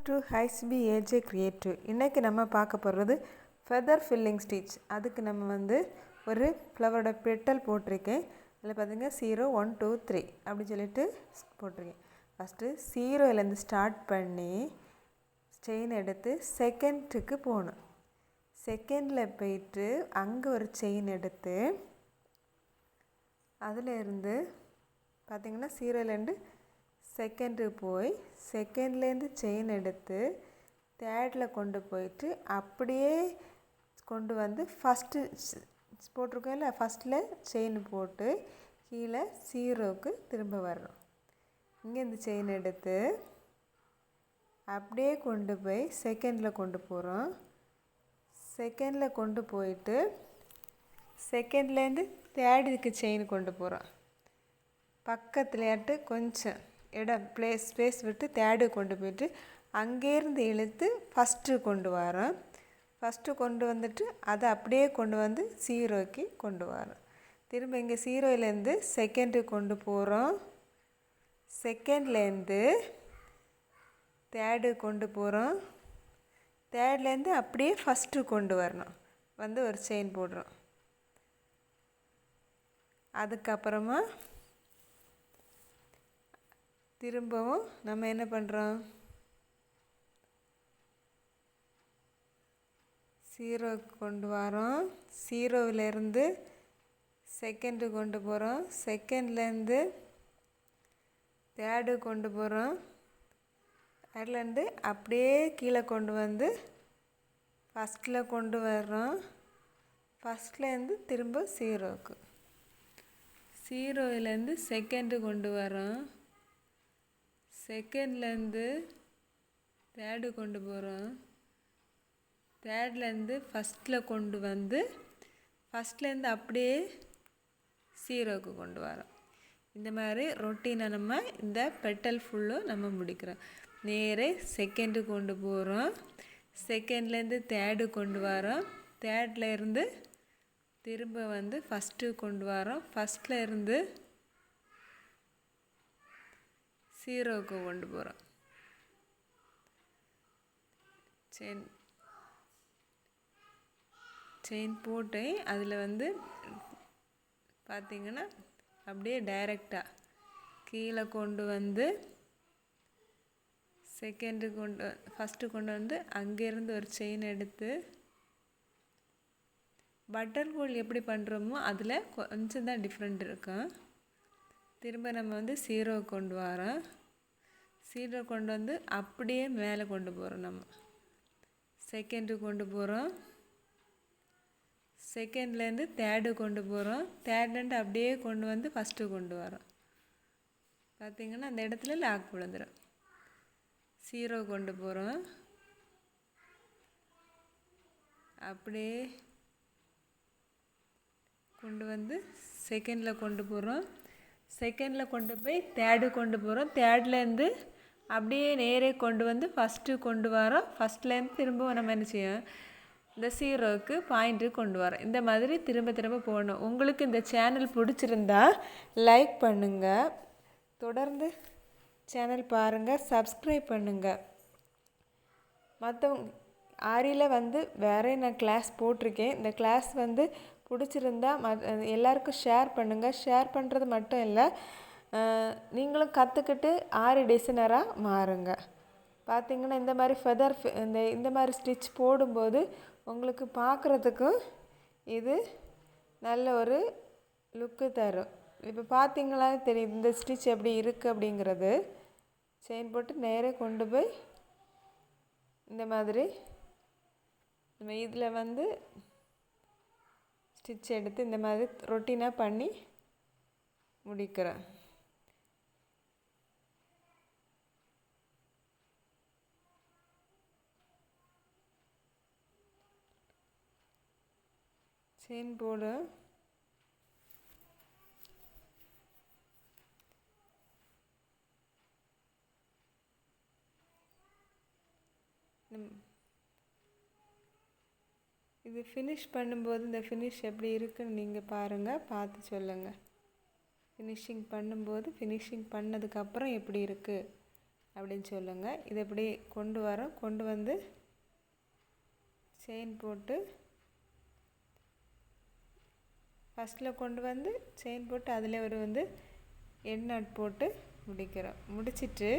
To ஹைஸ்பி AJ creative. இன்றைக்கி நம்ம பார்க்க போகிறது ஃபெதர் ஃபில்லிங் ஸ்டிச். அதுக்கு நம்ம ஒரு ஃப்ளவரோட பெட்டல் போட்டிருக்கேன். அதில் பார்த்திங்க 0 1 2 3 அப்படின்னு சொல்லிட்டு போட்டிருக்கேன். ஃபஸ்ட்டு 0லேருந்து ஸ்டார்ட் பண்ணி செயின் எடுத்து செகண்டுக்கு போகணும். செகண்டில் போயிட்டு அங்கே ஒரு செயின் எடுத்து அதில் இருந்து பார்த்திங்கன்னா 0லேருந்து செகண்டு போய் செகண்ட்லேருந்து செயின் எடுத்து தேர்டில் கொண்டு போயிட்டு அப்படியே கொண்டு வந்து ஃபஸ்ட்டு போட்டிருக்கோம் இல்லை, ஃபஸ்ட்டில் செயின் போட்டு கீழே 0க்கு திரும்ப வரணும். இங்கே இந்த செயின் எடுத்து அப்படியே கொண்டு போய் செகண்டில் கொண்டு போகிறோம். செகண்டில் கொண்டு போயிட்டு செகண்ட்லேருந்து தேர்டுக்கு செயின் கொண்டு போகிறோம். பக்கத்துலையாட்டு கொஞ்சம் இடம் ஸ்பேஸ் விட்டு தேர்டு கொண்டு போயிட்டு அங்கேருந்து இழுத்து ஃபஸ்ட்டு கொண்டு வரோம். ஃபஸ்ட்டு கொண்டு வந்துட்டு அதை அப்படியே கொண்டு வந்து 0க்கு கொண்டு வரோம். திரும்ப இங்கே 0லேருந்து செகண்டு கொண்டு போகிறோம். செகண்ட்லேருந்து தேர்டு கொண்டு போகிறோம். தேர்ட்லேருந்து அப்படியே ஃபஸ்ட்டு கொண்டு வரணும். வந்து ஒரு செயின் போடுறோம். அதுக்கப்புறமா திரும்பவும் நம்ம என்ன பண்ணுறோம், 0க்கு கொண்டு வரோம். 0லேருந்து செகண்டு கொண்டு போகிறோம். செகண்ட்லேருந்து தேர்டு கொண்டு போகிறோம். தேர்ட்லேருந்து அப்படியே கீழே கொண்டு வந்து ஃபஸ்ட்டில் கொண்டு வர்றோம். ஃபஸ்ட்லேருந்து திரும்ப 0க்கு. 0லேருந்து செகண்டு கொண்டு வரோம். செகண்ட்லேருந்து தேர்டு கொண்டு போகிறோம். தேர்ட்லேருந்து ஃபஸ்ட்டில் கொண்டு வந்து ஃபஸ்ட்லேருந்து அப்படியே 0க்கு கொண்டு வரோம். இந்த மாதிரி ரொட்டீனை நம்ம இந்த பெட்டல் ஃபுல்லும் நம்ம முடிக்கிறோம். நேரே செகண்டு கொண்டு போகிறோம். செகண்ட்லேருந்து தேர்டு கொண்டு வரோம். தேர்ட்லேருந்து திரும்ப வந்து ஃபஸ்ட்டு கொண்டு வரோம். ஃபஸ்ட்டில் இருந்து 0க்கு கொண்டு போகிறோம். செயின் போட்டு அதில் வந்து பார்த்திங்கன்னா அப்படியே டைரெக்டாக கீழே கொண்டு வந்து ஃபஸ்ட்டு கொண்டு வந்து அங்கேருந்து ஒரு செயின் எடுத்து பட்டர் ஹோல் எப்படி பண்ணுறோமோ அதில் கொஞ்சம் தான் டிஃப்ரெண்ட் இருக்கும். திரும்ப நம்ம வந்து 0க்கு கொண்டு வரோம். 0 கொண்டு வந்து அப்படியே மேலே கொண்டு போகிறோம். நம்ம செகண்டு கொண்டு போகிறோம். செகண்ட்லேருந்து தேர்டு கொண்டு போகிறோம். தேர்ட்லேருந்து அப்படியே கொண்டு வந்து ஃபஸ்ட்டு கொண்டு வரோம். பார்த்திங்கன்னா அந்த இடத்துல லாக் விழுந்துடும். 0 கொண்டு போகிறோம். அப்படியே கொண்டு வந்து செகண்டில் கொண்டு போகிறோம். செகண்டில் கொண்டு போய் தேர்டு கொண்டு போகிறோம். தேர்ட்லேருந்து அப்படியே நேரே கொண்டு வந்து ஃபஸ்ட்டு கொண்டு வரோம். ஃபஸ்ட்லேருந்து திரும்ப நம்ம என்ன செய்யோம், இந்த 0க்கு பாயிண்ட்டு கொண்டு வரோம். இந்த மாதிரி திரும்ப திரும்ப போகணும். உங்களுக்கு இந்த சேனல் பிடிச்சிருந்தா லைக் பண்ணுங்கள், தொடர்ந்து சேனல் பாருங்கள், சப்ஸ்கிரைப் பண்ணுங்கள். மற்றவங்க ஆரியில் வந்து வேறே நான் கிளாஸ் போட்டிருக்கேன். இந்த கிளாஸ் வந்து பிடிச்சிருந்தா எல்லாருக்கும் ஷேர் பண்ணுங்கள். ஷேர் பண்ணுறது மட்டும் இல்லை, நீங்களும் கற்றுக்கிட்டு ஆரி டிசைனராக மாறுங்க. பார்த்திங்கன்னா இந்த மாதிரி ஃபெதர் இந்த மாதிரி ஸ்டிச் போடும்போது உங்களுக்கு பார்க்குறதுக்கும் இது நல்ல ஒரு லுக்கு தரும். இப்போ பார்த்திங்களா தெரியும் இந்த ஸ்டிச் எப்படி இருக்குது அப்படிங்கிறது. செயின் போட்டு நேரே கொண்டு போய் இந்த மாதிரி நம்ம இதில் வந்து ஸ்டிச் எடுத்து இந்த மாதிரி ரொட்டீனாக பண்ணி முடிக்கிறேன். செயின் போடு இது ஃபினிஷ் பண்ணும்போது இந்த ஃபினிஷ் எப்படி இருக்குன்னு நீங்கள் பாருங்கள், பார்த்து சொல்லுங்கள். ஃபினிஷிங் பண்ணும்போது ஃபினிஷிங் பண்ணதுக்கப்புறம் எப்படி இருக்குது அப்படின்னு சொல்லுங்கள். இதை இப்படி கொண்டு வரோம். கொண்டு வந்து செயின் போட்டு ஃபஸ்ட்டில் கொண்டு வந்து செயின் போட்டு அதில் ஒரு வந்து எண்ட் நாட் போட்டு முடிக்கிறோம். முடிச்சிட்டு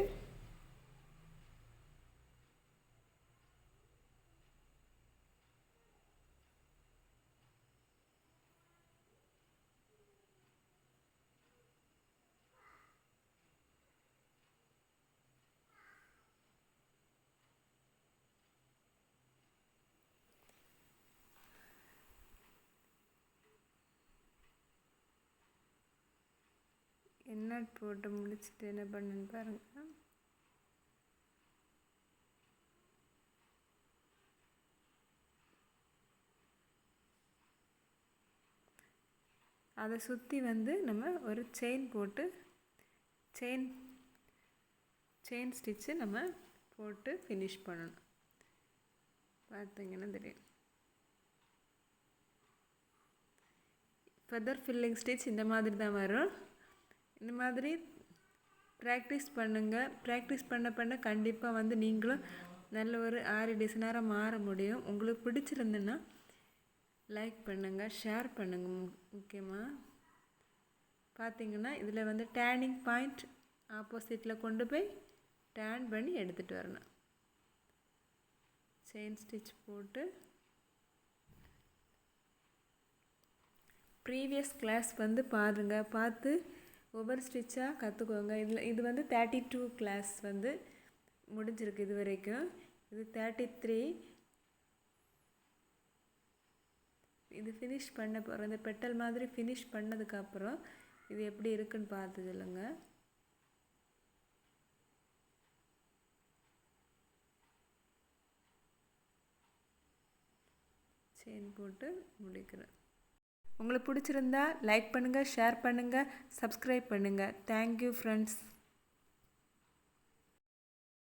எண்ட் நாட் போட்டு முடிச்சுட்டு என்ன பண்ணுன்னு பாருங்கள். அதை சுற்றி வந்து நம்ம ஒரு செயின் போட்டு செயின் ஸ்டிச்சு நம்ம போட்டு ஃபினிஷ் பண்ணணும். பார்த்தீங்கன்னா தெரியும். ஃபெதர் ஃபில்லிங் ஸ்டிச் இந்த மாதிரி தான் வரும். இந்த மாதிரி ப்ராக்டிஸ் பண்ணுங்கள். ப்ராக்டிஸ் பண்ண கண்டிப்பாக வந்து நீங்களும் நல்ல ஒரு ஆரி டிசைனராக மாற முடியும். உங்களுக்கு பிடிச்சிருந்துன்னா லைக் பண்ணுங்கள், ஷேர் பண்ணுங்கள். முக்கியமாக பார்த்திங்கன்னா இதில் வந்து டேர்னிங் பாயிண்ட் ஆப்போசிட்டில் கொண்டு போய் டேர்ன் பண்ணி எடுத்துகிட்டு வரணும். செயின் ஸ்டிச் போட்டு ப்ரீவியஸ் கிளாஸ் வந்து பாருங்கள். பார்த்து ஒவ்வொரு ஸ்டிச்சாக கற்றுக்கோங்க. இது வந்து 32 கிளாஸ் வந்து முடிஞ்சிருக்கு இது வரைக்கும். இது 33. இது ஃபினிஷ் பண்ண போகிறோம். இந்த பெட்டல் மாதிரி ஃபினிஷ் பண்ணதுக்கப்புறம் இது எப்படி இருக்குன்னு பார்த்து சொல்லுங்கள். செயின் போட்டு முடிக்கிறேன். உங்களுக்கு பிடிச்சிருந்தா லைக் பண்ணுங்கள், ஷேர் பண்ணுங்கள், சப்ஸ்கிரைப் பண்ணுங்கள். Thank you friends.